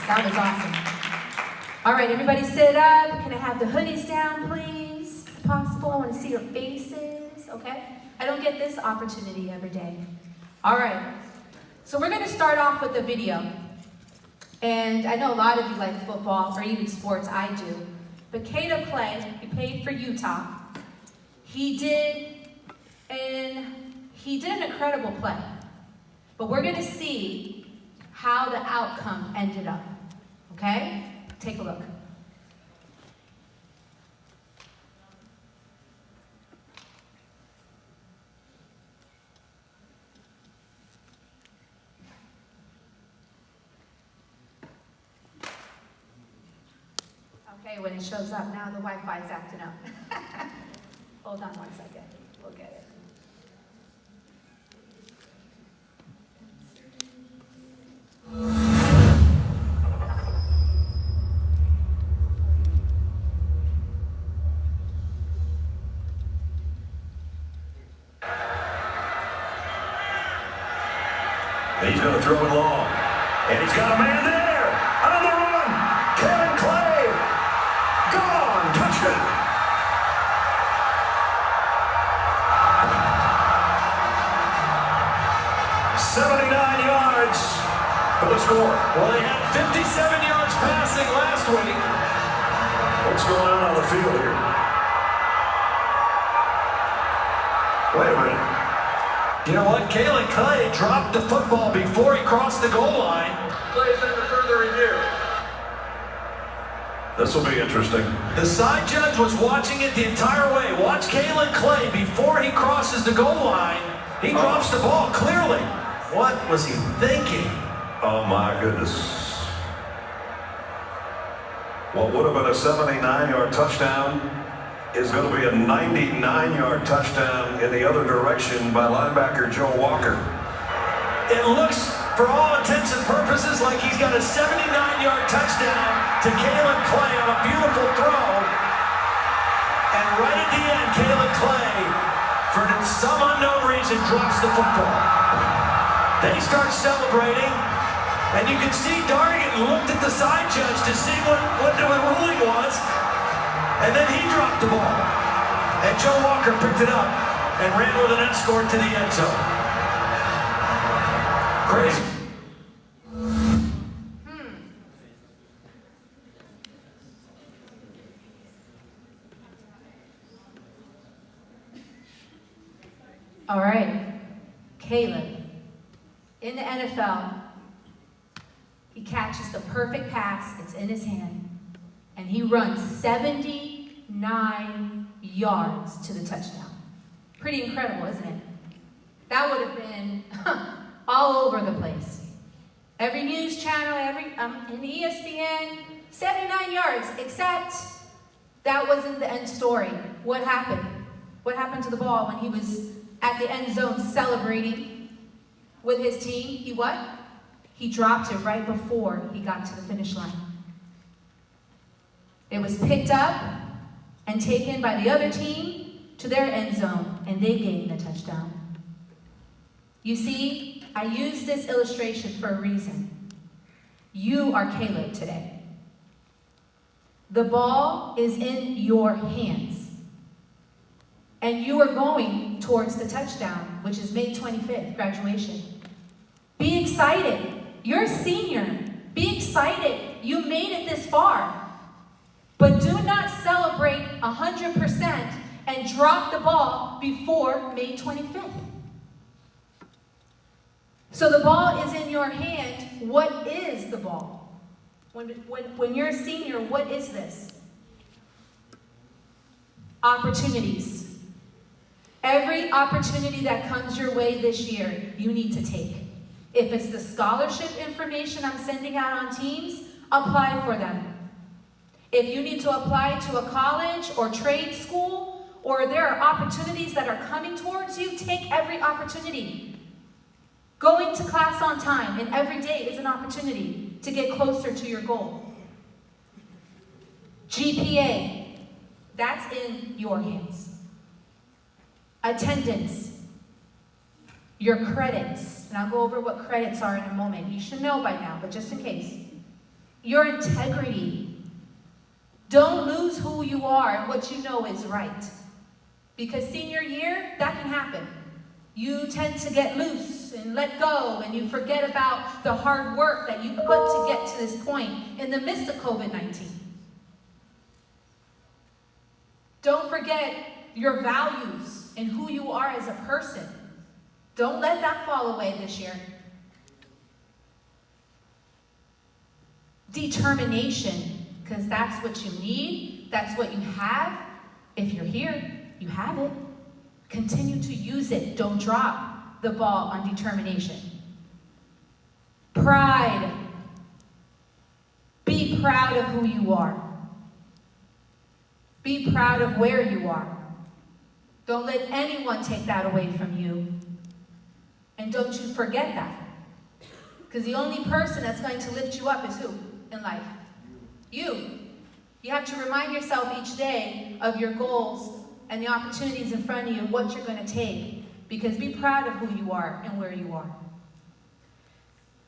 That was awesome. All right, everybody sit up. Can I have the hoodies down, please? If possible, I want to see your faces, okay? I don't get this opportunity every day. All right, so we're going to start off with a video. And I know a lot of you like football, or even sports, I do. But Caleb Clay, he played for Utah. He did an incredible play. But we're going to see how the outcome ended up. Okay? Take a look. Okay, when it shows up, now the Wi-Fi is acting up. Hold on one second. We'll get it. He's going to throw it long. And he's got a man there. On the run. Caleb Clay. Gone. Touchdown. "79 yards for the score." Well, they had 57 yards passing last week. What's going on the field here? Wait a minute. You know what? Caleb Clay dropped the football before he crossed the goal line. Plays under further review. This will be interesting. The side judge was watching it the entire way. Watch Caleb Clay before he crosses the goal line. He drops the ball clearly. What was he thinking? Oh my goodness. What would have been a 79-yard touchdown is going to be a 99-yard touchdown in the other direction by linebacker Joe Walker. It looks, for all intents and purposes, like he's got a 79-yard touchdown to Caleb Clay on a beautiful throw. And right at the end, Caleb Clay, for some unknown reason, drops the football. Then he starts celebrating, and you can see Dargan looked at the side judge to see what the ruling was, and then he dropped the ball. And Joe Walker picked it up and ran with an escort to the end zone. Crazy. All right, Caleb. In the NFL, he catches the perfect pass, it's in his hand, and he runs 79 yards to the touchdown. Pretty incredible, isn't it? That would have been all over the place. Every news channel, in ESPN, 79 yards, except that wasn't the end story. What happened? What happened to the ball when he was at the end zone celebrating with his team? He what? He dropped it right before he got to the finish line. It was picked up and taken by the other team to their end zone, and they gained the touchdown. You see, I use this illustration for a reason. You are Caleb today. The ball is in your hands, and you are going towards the touchdown, which is May 25th, graduation. Be excited. You're a senior. Be excited. You made it this far. But do not celebrate 100% and drop the ball before May 25th. So the ball is in your hand. What is the ball? When you're a senior, what is this? Opportunities. Every opportunity that comes your way this year, you need to take. If it's the scholarship information I'm sending out on Teams, apply for them. If you need to apply to a college or trade school, or there are opportunities that are coming towards you, take every opportunity. Going to class on time and every day is an opportunity to get closer to your goal. GPA, that's in your hands. Attendance, your credits, and I'll go over what credits are in a moment. You should know by now, but just in case. your integrity. Don't lose who you are and what you know is right. Because senior year, that can happen. You tend to get loose and let go, and you forget about the hard work that you put to get to this point in the midst of COVID-19. Don't forget your values and who you are as a person. Don't let that fall away this year. Determination, because that's what you need, that's what you have. If you're here, you have it. Continue to use it. Don't drop the ball on determination. Pride. Be proud of who you are. Be proud of where you are. Don't let anyone take that away from you. And don't you forget that. Because the only person that's going to lift you up is who in life? You. You have to remind yourself each day of your goals and the opportunities in front of you, what you're going to take. Because be proud of who you are and where you are.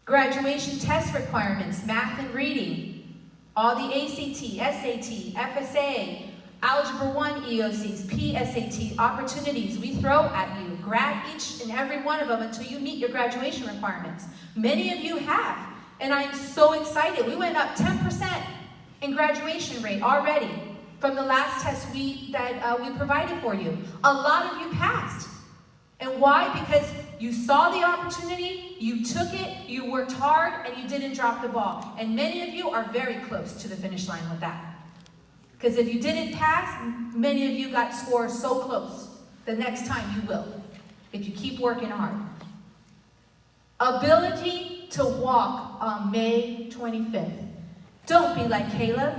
Graduation test requirements, math and reading, all the ACT, SAT, FSA, Algebra 1 EOCs, PSAT opportunities we throw at you. Grab each and every one of them until you meet your graduation requirements. Many of you have, and I'm so excited. We went up 10% in graduation rate already from the last test we provided for you. A lot of you passed. And why? Because you saw the opportunity, you took it, you worked hard, and you didn't drop the ball. And many of you are very close to the finish line with that. Because if you didn't pass, many of you got scores so close. The next time you will, if you keep working hard. Ability to walk on May 25th. Don't be like Caleb,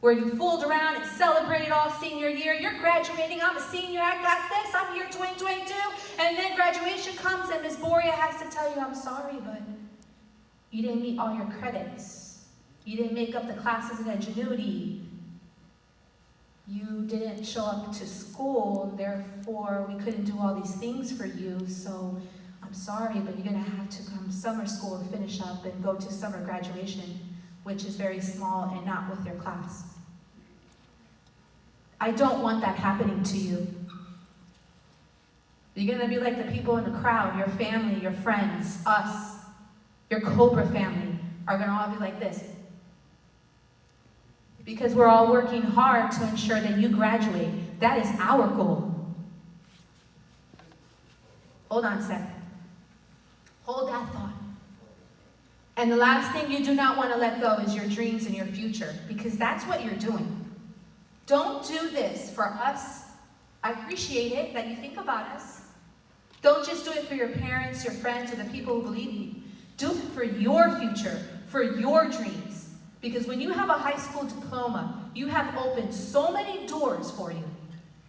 where you fooled around and celebrated all senior year. You're graduating, I'm a senior, I got this, I'm here 2022. And then graduation comes and Ms. Boria has to tell you, I'm sorry, but you didn't meet all your credits. You didn't make up the classes in ingenuity. You didn't show up to school, therefore we couldn't do all these things for you, so I'm sorry, but you're gonna have to come to summer school to finish up and go to summer graduation, which is very small and not with your class. I don't want that happening to you. You're gonna be like the people in the crowd, your family, your friends, us, your Cobra family are gonna all be like this. Because we're all working hard to ensure that you graduate. That is our goal. Hold on a sec. Hold that thought. And the last thing you do not want to let go is your dreams and your future, because that's what you're doing. Don't do this for us. I appreciate it that you think about us. Don't just do it for your parents, your friends, or the people who believe in you. Do it for your future, for your dreams. Because when you have a high school diploma, you have opened so many doors for you.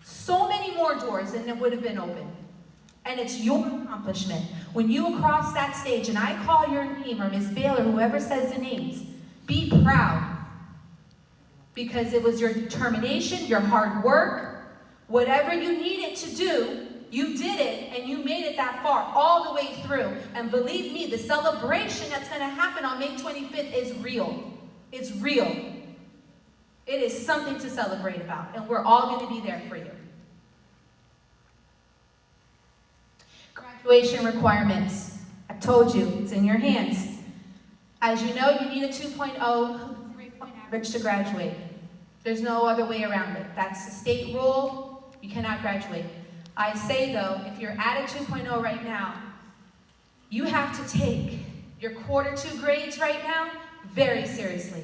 So many more doors than it would have been open. And it's your accomplishment. When you cross that stage and I call your name, or Ms. Baylor, whoever says the names, be proud. Because it was your determination, your hard work, whatever you needed to do, you did it and you made it that far, all the way through. And believe me, the celebration that's going to happen on May 25th is real. It's real. It is something to celebrate about, and we're all going to be there for you. Graduation requirements. I told you, it's in your hands. As you know, you need a 2.0 3-point average to graduate. There's no other way around it. That's the state rule. You cannot graduate. I say, though, if you're at a 2.0 right now, you have to take your quarter 2 grades right now very seriously.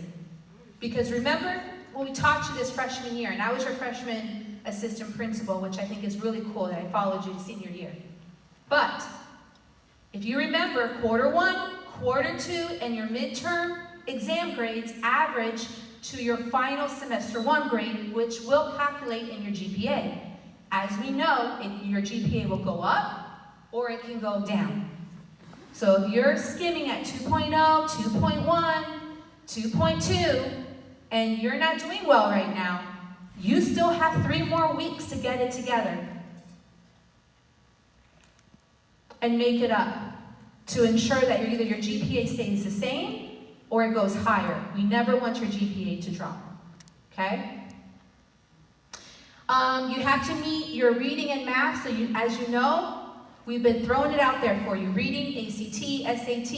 Because remember, when we taught you this freshman year, and I was your freshman assistant principal, which I think is really cool that I followed you to senior year. But if you remember, quarter 1, quarter 2, and your midterm exam grades average to your final semester 1 grade, which will calculate in your GPA. As we know, your GPA will go up or it can go down. So if you're skimming at 2.0, 2.1, 2.2, and you're not doing well right now, you still have 3 more weeks to get it together and make it up to ensure that either your GPA stays the same or it goes higher. We never want your GPA to drop, okay? You have to meet your reading and math, so as you know, we've been throwing it out there for you. Reading, ACT, SAT,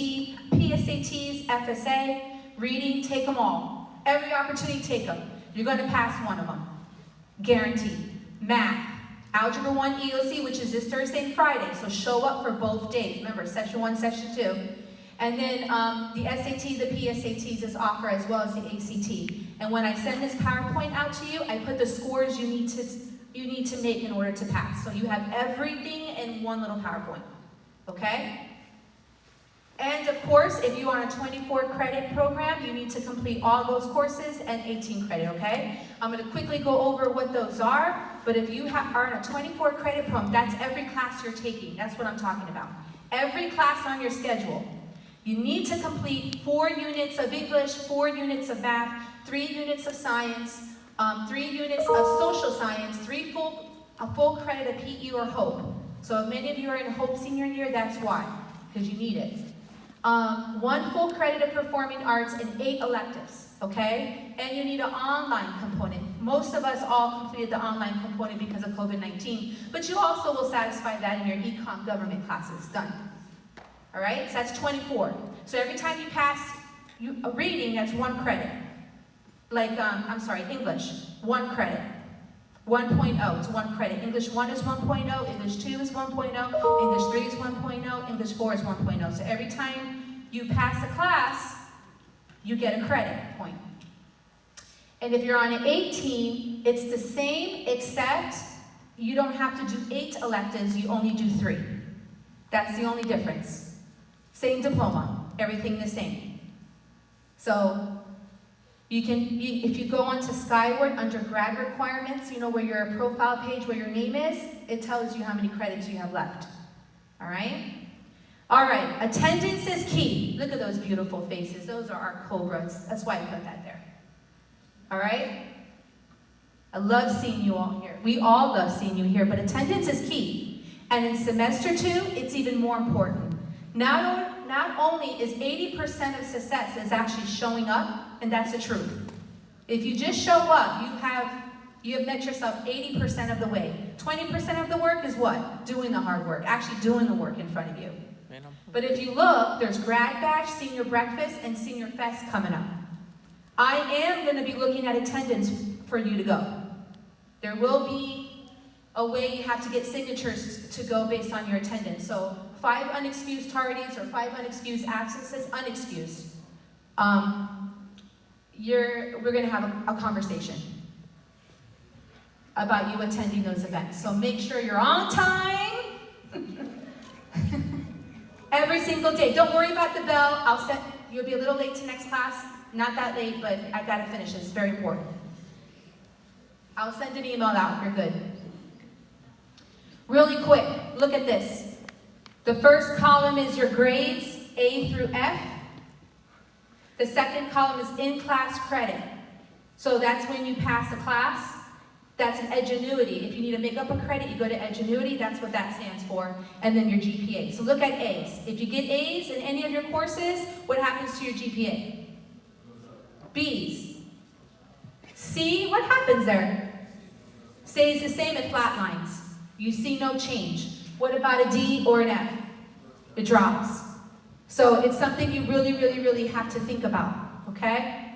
PSATs, FSA, reading, take them all. Every opportunity, take them. You're going to pass one of them. Guaranteed. Math, Algebra 1 EOC, which is this Thursday and Friday, so show up for both days. Remember, Session 1, Session 2. And then the SAT, the PSATs is offered as well as the ACT. And when I send this PowerPoint out to you, I put the scores you need to make in order to pass. So you have everything in one little PowerPoint, okay? And of course, if you are on a 24 credit program, you need to complete all those courses and 18 credit, okay? I'm gonna quickly go over what those are, but if you are on a 24 credit program, that's every class you're taking. That's what I'm talking about. Every class on your schedule. You need to complete 4 units of English, 4 units of math, 3 units of science, 3 units of social science, a full credit of PE or HOPE. So if many of you are in HOPE senior year, that's why, because you need it. 1 full credit of performing arts and 8 electives, okay? And you need an online component. Most of us all completed the online component because of COVID-19, but you also will satisfy that in your econ government classes, done. All right, so that's 24. So every time you pass a reading, that's 1 credit. Like, English, 1 credit. 1.0, it's 1 credit. English 1 is 1.0, English 2 is 1.0, English 3 is 1.0, English 4 is 1.0. So every time you pass a class, you get a credit point. And if you're on an 18, it's the same, except you don't have to do 8 electives, you only do 3. That's the only difference. Same diploma, everything the same. So if you go onto Skyward under grad requirements, you know where your profile page, where your name is, it tells you how many credits you have left. All right? All right, attendance is key. Look at those beautiful faces. Those are our Cobras. That's why I put that there. All right? I love seeing you all here. We all love seeing you here, but attendance is key. And in semester 2, it's even more important. Not only is 80% of success is actually showing up, and that's the truth. If you just show up, you have met yourself 80% of the way. 20% of the work is what? Doing the hard work, actually doing the work in front of you. But if you look, there's grad bash, senior breakfast, and senior fest coming up. I am going to be looking at attendance for you to go. There will be a way you have to get signatures to go based on your attendance. So 5 unexcused tardies or 5 unexcused absences, unexcused. We're going to have a conversation about you attending those events. So make sure you're on time every single day. Don't worry about the bell. You'll be a little late to next class. Not that late, but I got to finish. It's very important. I'll send an email out. You're good. Really quick, look at this. The first column is your grades, A through F. The second column is in-class credit. So that's when you pass a class. That's an Edgenuity. If you need to make up a credit, you go to Edgenuity. That's what that stands for. And then your GPA. So look at A's. If you get A's in any of your courses, what happens to your GPA? B's. C, what happens there? Stays the same, it flatlines. You see no change. What about a D or an F? It drops. So it's something you really, really, really have to think about, okay?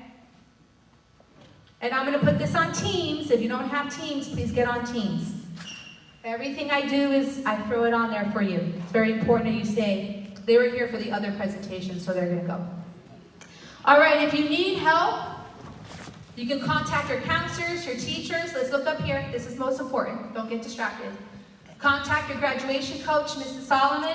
And I'm going to put this on Teams. If you don't have Teams, please get on Teams. Everything I do is I throw it on there for you. It's very important that you stay. They were here for the other presentations, so they're going to go. All right, if you need help, you can contact your counselors, your teachers. Let's look up here. This is most important. Don't get distracted. Contact your graduation coach, Mrs. Solomon.